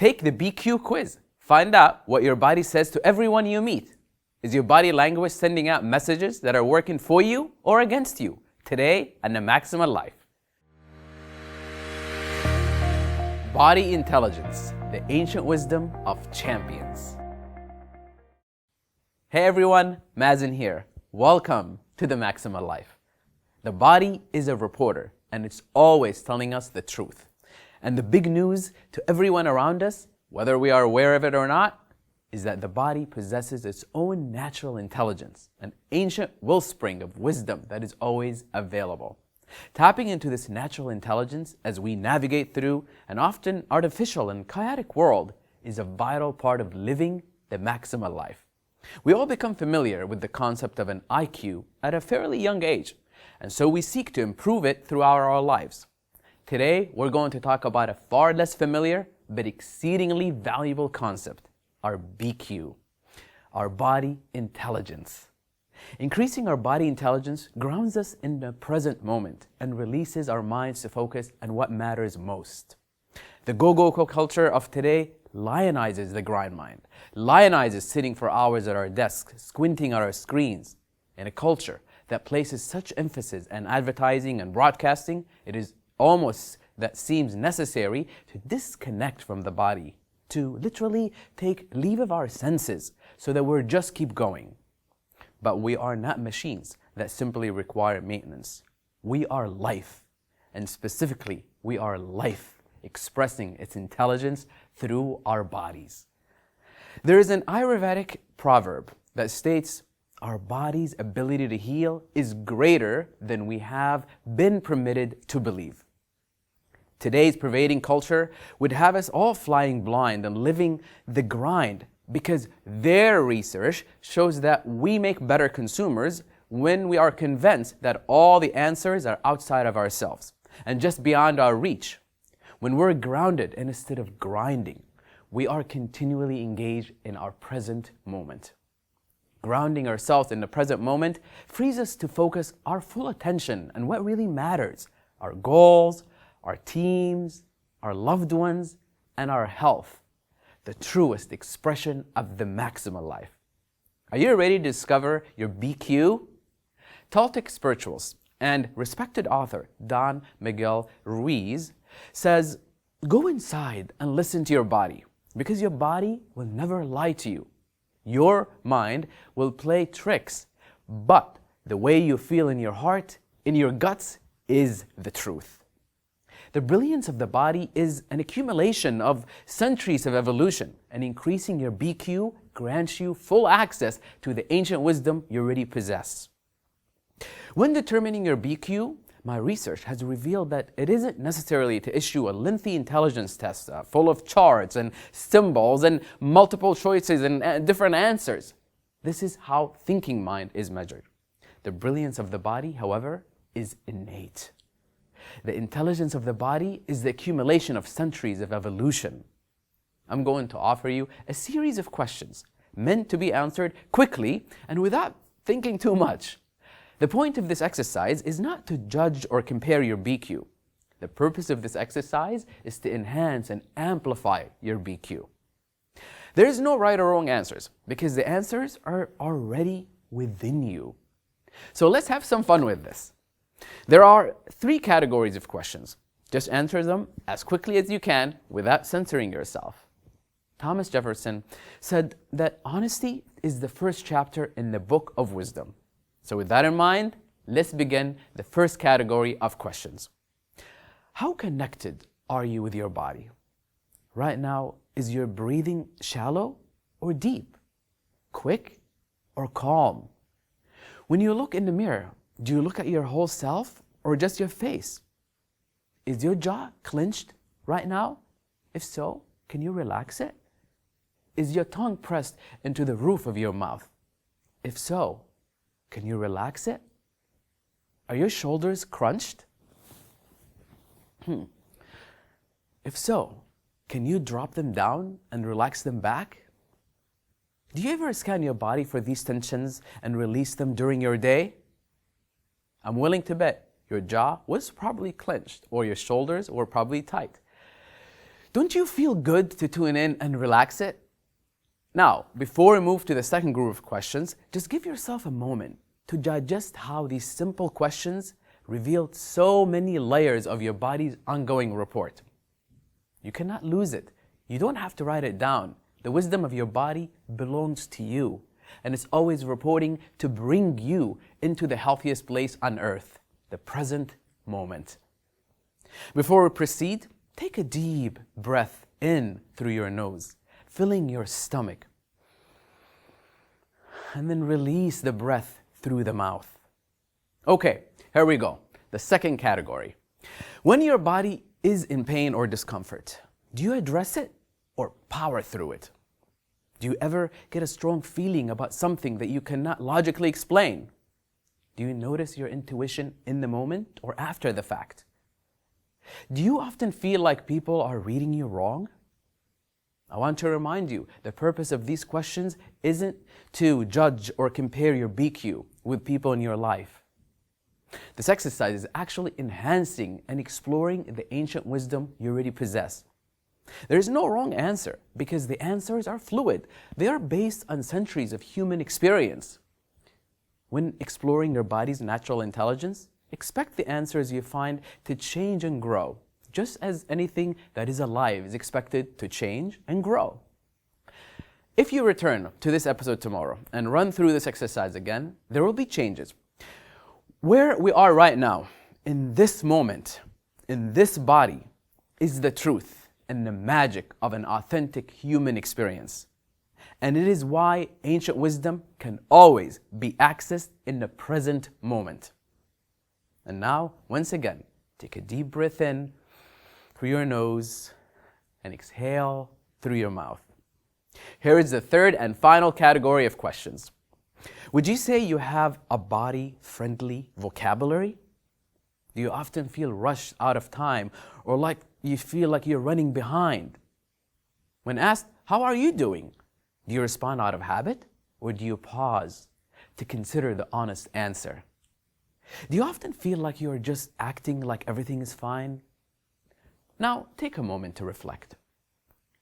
Take the BQ quiz. Find out what your body says to everyone you meet. Is your body language sending out messages that are working for you or against you? Today on YOUMAXA Life. Body intelligence, the ancient wisdom of champions. Hey everyone, Mazen here. Welcome to YOUMAXA Life. The body is a reporter and it's always telling us the truth. And the big news to everyone around us, whether we are aware of it or not, is that the body possesses its own natural intelligence, an ancient wellspring of wisdom that is always available. Tapping into this natural intelligence as we navigate through an often artificial and chaotic world is a vital part of living the YOUMAXA life. We all become familiar with the concept of an IQ at a fairly young age, and so we seek to improve it throughout our lives. Today, we're going to talk about a far less familiar but exceedingly valuable concept, our BQ, our body intelligence. Increasing our body intelligence grounds us in the present moment and releases our minds to focus on what matters most. The go-go culture of today lionizes the grind mind, lionizes sitting for hours at our desks, squinting at our screens. In a culture that places such emphasis on advertising and broadcasting, it is almost that seems necessary to disconnect from the body, to literally take leave of our senses so that we'll just keep going. But we are not machines that simply require maintenance. We are life, and specifically, we are life expressing its intelligence through our bodies. There is an Ayurvedic proverb that states, our body's ability to heal is greater than we have been permitted to believe. Today's pervading culture would have us all flying blind and living the grind because their research shows that we make better consumers when we are convinced that all the answers are outside of ourselves and just beyond our reach. When we're grounded and instead of grinding, we are continually engaged in our present moment. Grounding ourselves in the present moment frees us to focus our full attention on what really matters, our goals, our teams, our loved ones, and our health, the truest expression of the YOUMAXA life. Are you ready to discover your BQ? Toltec spiritualist and respected author Don Miguel Ruiz says, go inside and listen to your body because your body will never lie to you. Your mind will play tricks, but the way you feel in your heart, in your guts, is the truth. The brilliance of the body is an accumulation of centuries of evolution, and increasing your BQ grants you full access to the ancient wisdom you already possess. When determining your BQ, my research has revealed that it isn't necessarily to issue a lengthy intelligence test full of charts and symbols and multiple choices and different answers. This is how thinking mind is measured. The brilliance of the body, however, is innate. The intelligence of the body is the accumulation of centuries of evolution. I'm going to offer you a series of questions meant to be answered quickly and without thinking too much. The point of this exercise is not to judge or compare your BQ. The purpose of this exercise is to enhance and amplify your BQ. There is no right or wrong answers because the answers are already within you. So let's have some fun with this. There are 3 categories of questions. Just answer them as quickly as you can without censoring yourself. Thomas Jefferson said that honesty is the first chapter in the book of wisdom. So with that in mind, let's begin the first category of questions. How connected are you with your body? Right now, is your breathing shallow or deep? Quick or calm? When you look in the mirror, do you look at your whole self or just your face? Is your jaw clenched right now? If so, can you relax it? Is your tongue pressed into the roof of your mouth? If so, can you relax it? Are your shoulders crunched? If so, can you drop them down and relax them back? Do you ever scan your body for these tensions and release them during your day? I'm willing to bet your jaw was probably clenched or your shoulders were probably tight. Don't you feel good to tune in and relax it? Now, before we move to the second group of questions, just give yourself a moment to digest how these simple questions revealed so many layers of your body's ongoing report. You cannot lose it. You don't have to write it down. The wisdom of your body belongs to you, and it's always reporting to bring you into the healthiest place on earth, the present moment. Before we proceed, take a deep breath in through your nose, filling your stomach, and then release the breath through the mouth. Okay, here we go. The second category. When your body is in pain or discomfort, do you address it or power through it? Do you ever get a strong feeling about something that you cannot logically explain? Do you notice your intuition in the moment or after the fact? Do you often feel like people are reading you wrong? I want to remind you, the purpose of these questions isn't to judge or compare your BQ with people in your life. This exercise is actually enhancing and exploring the ancient wisdom you already possess. There is no wrong answer because the answers are fluid. They are based on centuries of human experience. When exploring your body's natural intelligence, expect the answers you find to change and grow, just as anything that is alive is expected to change and grow. If you return to this episode tomorrow and run through this exercise again, there will be changes. Where we are right now, in this moment, in this body, is the truth and the magic of an authentic human experience. And it is why ancient wisdom can always be accessed in the present moment. And now, once again, take a deep breath in through your nose and exhale through your mouth. Here is the third and final category of questions. Would you say you have a body-friendly vocabulary? Do you often feel rushed out of time or like you feel like you're running behind? When asked, how are you doing? Do you respond out of habit or do you pause to consider the honest answer? Do you often feel like you're just acting like everything is fine? Now, take a moment to reflect.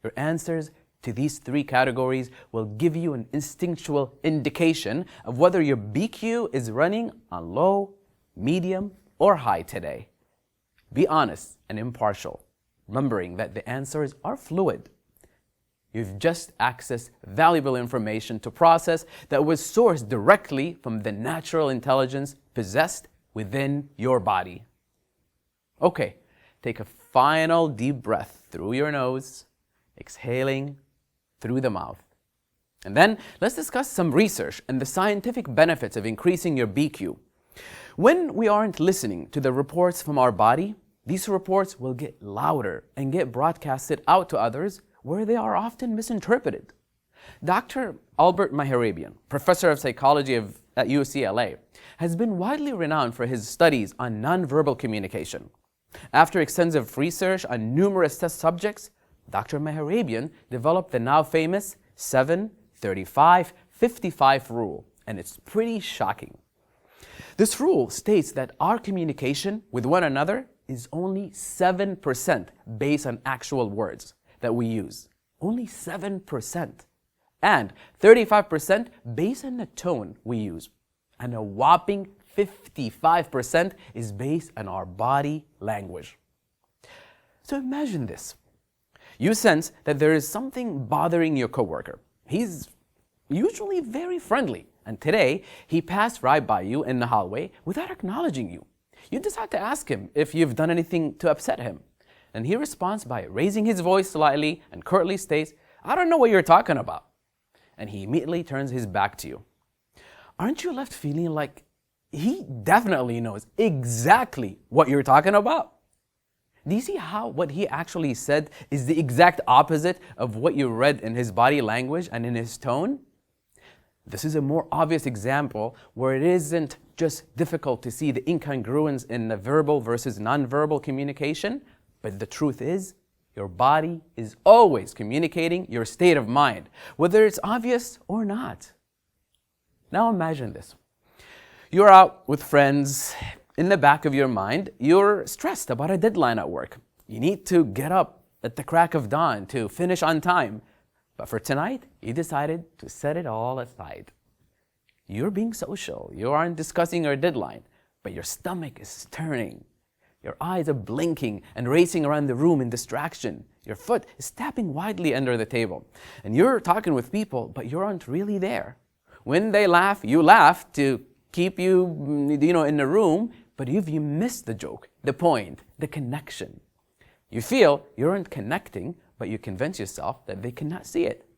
Your answers to these three categories will give you an instinctual indication of whether your BQ is running on low, medium, or high today. Be honest and impartial, remembering that the answers are fluid. You've just accessed valuable information to process that was sourced directly from the natural intelligence possessed within your body. Okay, take a final deep breath through your nose, exhaling through the mouth. And then let's discuss some research and the scientific benefits of increasing your BQ. When we aren't listening to the reports from our body, these reports will get louder and get broadcasted out to others where they are often misinterpreted. Dr. Albert Mehrabian, professor of psychology at UCLA, has been widely renowned for his studies on nonverbal communication. After extensive research on numerous test subjects, Dr. Mehrabian developed the now famous 7-35-55 rule, and it's pretty shocking. This rule states that our communication with one another is only 7% based on actual words that we use. Only 7%. And 35% based on the tone we use. And a whopping 55% is based on our body language. So imagine this. You sense that there is something bothering your coworker. He's usually very friendly, and today he passed right by you in the hallway without acknowledging you. You decide to ask him if you've done anything to upset him. And he responds by raising his voice slightly and curtly states, "I don't know what you're talking about." And he immediately turns his back to you. Aren't you left feeling like he definitely knows exactly what you're talking about? Do you see how what he actually said is the exact opposite of what you read in his body language and in his tone? This is a more obvious example where it isn't just difficult to see the incongruence in the verbal versus nonverbal communication, but the truth is, your body is always communicating your state of mind, whether it's obvious or not. Now imagine this. You're out with friends. In the back of your mind, you're stressed about a deadline at work. You need to get up at the crack of dawn to finish on time. But for tonight, you decided to set it all aside. You're being social. You aren't discussing your deadline, but your stomach is turning. Your eyes are blinking and racing around the room in distraction. Your foot is tapping wildly under the table. And you're talking with people, but you aren't really there. When they laugh, you laugh to keep you in the room, but you missed the joke, the point, the connection. You feel you aren't connecting, but you convince yourself that they cannot see it.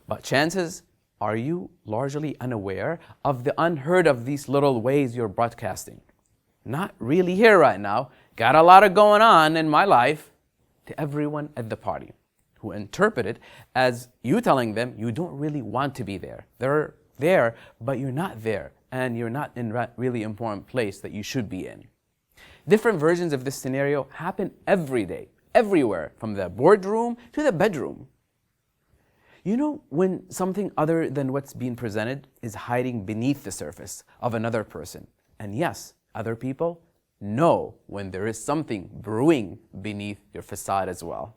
But chances are you largely unaware of the unheard of these little ways you're broadcasting. Not really here right now, got a lot of going on in my life, to everyone at the party, who interpret it as you telling them you don't really want to be there. They're there, but you're not there, and you're not in that really important place that you should be in. Different versions of this scenario happen every day, everywhere, from the boardroom to the bedroom. You know when something other than what's being presented is hiding beneath the surface of another person. And yes, other people know when there is something brewing beneath your facade as well.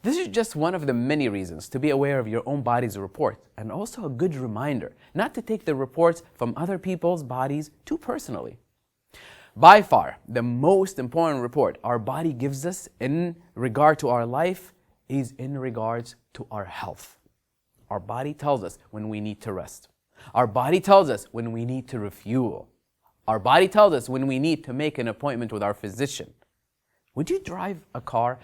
This is just one of the many reasons to be aware of your own body's report, and also a good reminder not to take the reports from other people's bodies too personally. By far, the most important report our body gives us in regard to our life is in regards to our health. Our body tells us when we need to rest. Our body tells us when we need to refuel. Our body tells us when we need to make an appointment with our physician. Would you drive a car,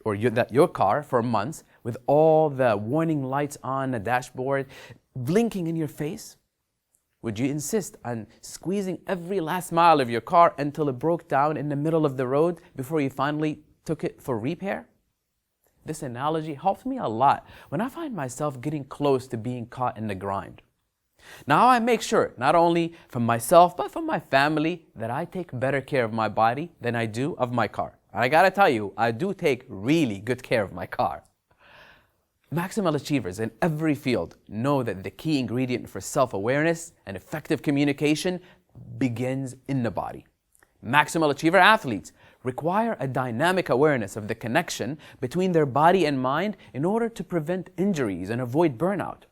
or your car, for months with all the warning lights on the dashboard blinking in your face? Would you insist on squeezing every last mile of your car until it broke down in the middle of the road before you finally took it for repair? This analogy helps me a lot when I find myself getting close to being caught in the grind. Now I make sure, not only for myself, but for my family, that I take better care of my body than I do of my car. And I gotta tell you, I do take really good care of my car. Maximal achievers in every field know that the key ingredient for self-awareness and effective communication begins in the body. Maximal achiever athletes require a dynamic awareness of the connection between their body and mind in order to prevent injuries and avoid burnout.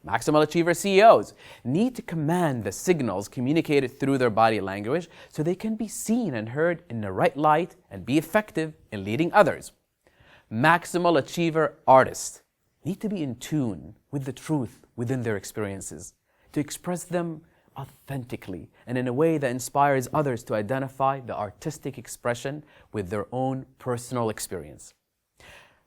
Maximal achiever CEOs need to command the signals communicated through their body language so they can be seen and heard in the right light and be effective in leading others. Maximal achiever artists need to be in tune with the truth within their experiences, to express them authentically and in a way that inspires others to identify the artistic expression with their own personal experience.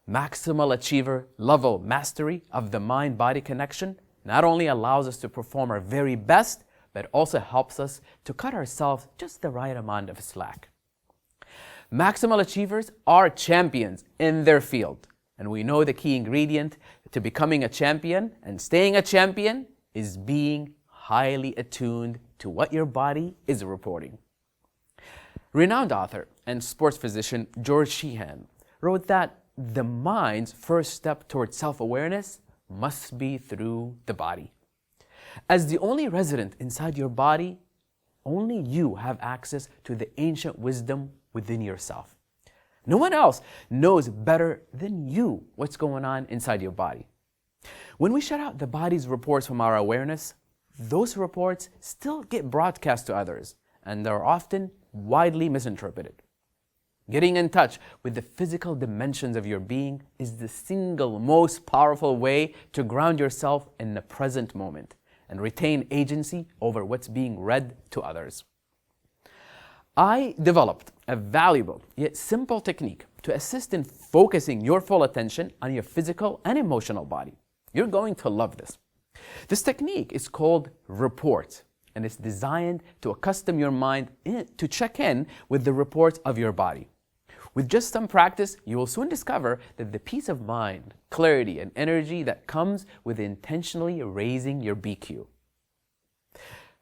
Maximal achiever level mastery of the mind-body connection not only allows us to perform our very best, but also helps us to cut ourselves just the right amount of slack. Maximal achievers are champions in their field, and we know the key ingredient to becoming a champion and staying a champion is being highly attuned to what your body is reporting. Renowned author and sports physician George Sheehan wrote that the mind's first step towards self-awareness must be through the body. As the only resident inside your body, only you have access to the ancient wisdom within yourself. No one else knows better than you what's going on inside your body. When we shut out the body's reports from our awareness, those reports still get broadcast to others, and are often widely misinterpreted. Getting in touch with the physical dimensions of your being is the single most powerful way to ground yourself in the present moment and retain agency over what's being read to others. I developed a valuable yet simple technique to assist in focusing your full attention on your physical and emotional body. You're going to love this. This technique is called report, and it's designed to accustom your mind to check in with the reports of your body. With just some practice, you will soon discover that the peace of mind, clarity, and energy that comes with intentionally raising your BQ.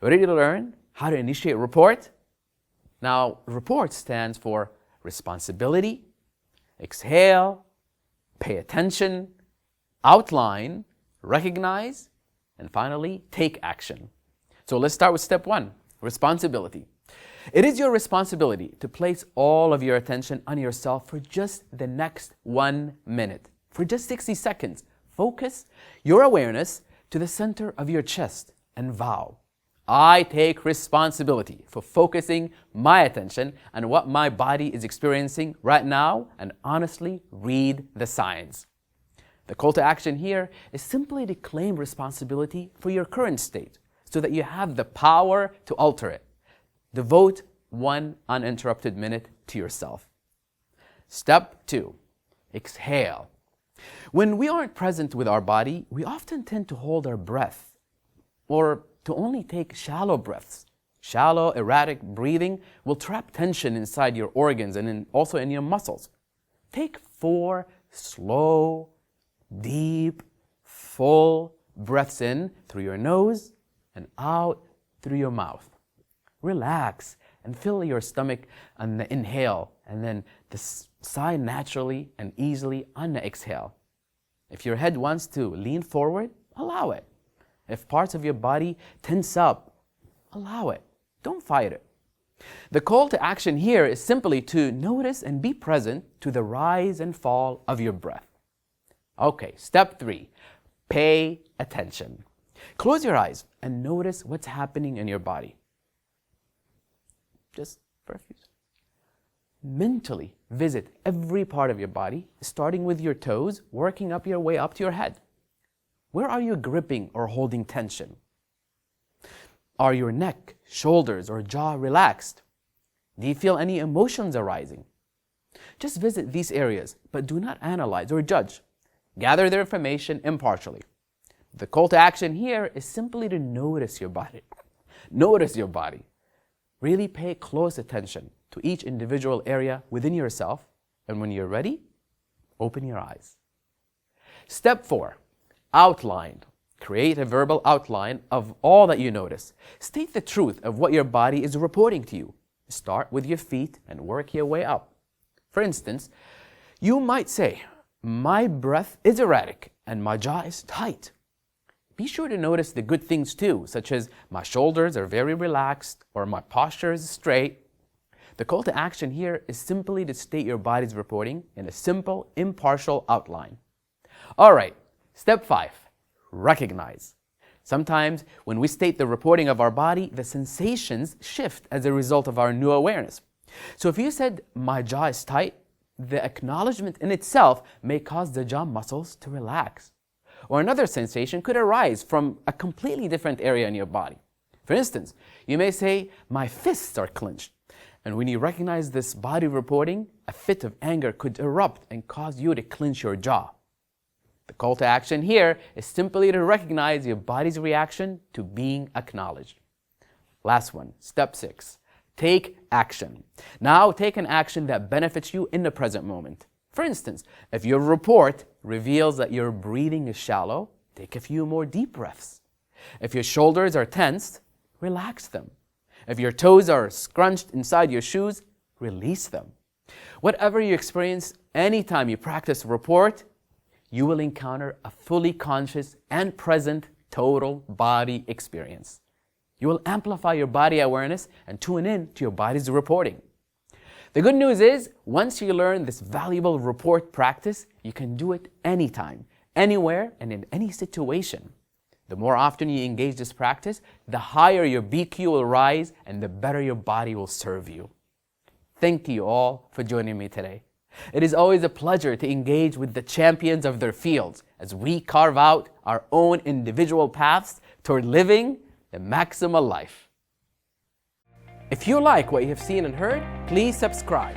Ready to learn how to initiate report? Now, report stands for responsibility, exhale, pay attention, outline, recognize, and finally, take action. So let's start with step one, responsibility. It is your responsibility to place all of your attention on yourself for just the next 1 minute. For just 60 seconds, focus your awareness to the center of your chest and vow, I take responsibility for focusing my attention on what my body is experiencing right now and honestly read the signs. The call to action here is simply to claim responsibility for your current state so that you have the power to alter it. Devote 1 uninterrupted minute to yourself. Step 2, exhale. When we aren't present with our body, we often tend to hold our breath or to only take shallow breaths. Shallow, erratic breathing will trap tension inside your organs and also in your muscles. Take 4 slow, deep, full breaths in through your nose and out through your mouth. Relax and fill your stomach on the inhale and then sigh naturally and easily on the exhale. If your head wants to lean forward, allow it. If parts of your body tense up, allow it. Don't fight it. The call to action here is simply to notice and be present to the rise and fall of your breath. Okay, step 3, pay attention. Close your eyes and notice what's happening in your body. Just for a few seconds. Mentally visit every part of your body, starting with your toes, working up your way up to your head. Where are you gripping or holding tension? Are your neck, shoulders, or jaw relaxed? Do you feel any emotions arising? Just visit these areas, but do not analyze or judge. Gather the information impartially. The call to action here is simply to notice your body. Notice your body. Really pay close attention to each individual area within yourself, and when you're ready, open your eyes. Step 4, outline. Create a verbal outline of all that you notice. State the truth of what your body is reporting to you. Start with your feet and work your way up. For instance, you might say, my breath is erratic and my jaw is tight. Be sure to notice the good things too, such as my shoulders are very relaxed or my posture is straight. The call to action here is simply to state your body's reporting in a simple, impartial outline. All right, step 5, recognize. Sometimes when we state the reporting of our body, the sensations shift as a result of our new awareness. So if you said, my jaw is tight, the acknowledgement in itself may cause the jaw muscles to relax. Or another sensation could arise from a completely different area in your body. For instance, you may say, my fists are clenched. And when you recognize this body reporting, a fit of anger could erupt and cause you to clench your jaw. The call to action here is simply to recognize your body's reaction to being acknowledged. Last one, step 6, take action. Now take an action that benefits you in the present moment. For instance, if your report reveals that your breathing is shallow, take a few more deep breaths. If your shoulders are tensed, relax them. If your toes are scrunched inside your shoes, release them. Whatever you experience anytime you practice report, you will encounter a fully conscious and present total body experience. You will amplify your body awareness and tune in to your body's reporting. The good news is, once you learn this valuable report practice, you can do it anytime, anywhere, and in any situation. The more often you engage this practice, the higher your BQ will rise and the better your body will serve you. Thank you all for joining me today. It is always a pleasure to engage with the champions of their fields as we carve out our own individual paths toward living the maximal life. If you like what you have seen and heard, please subscribe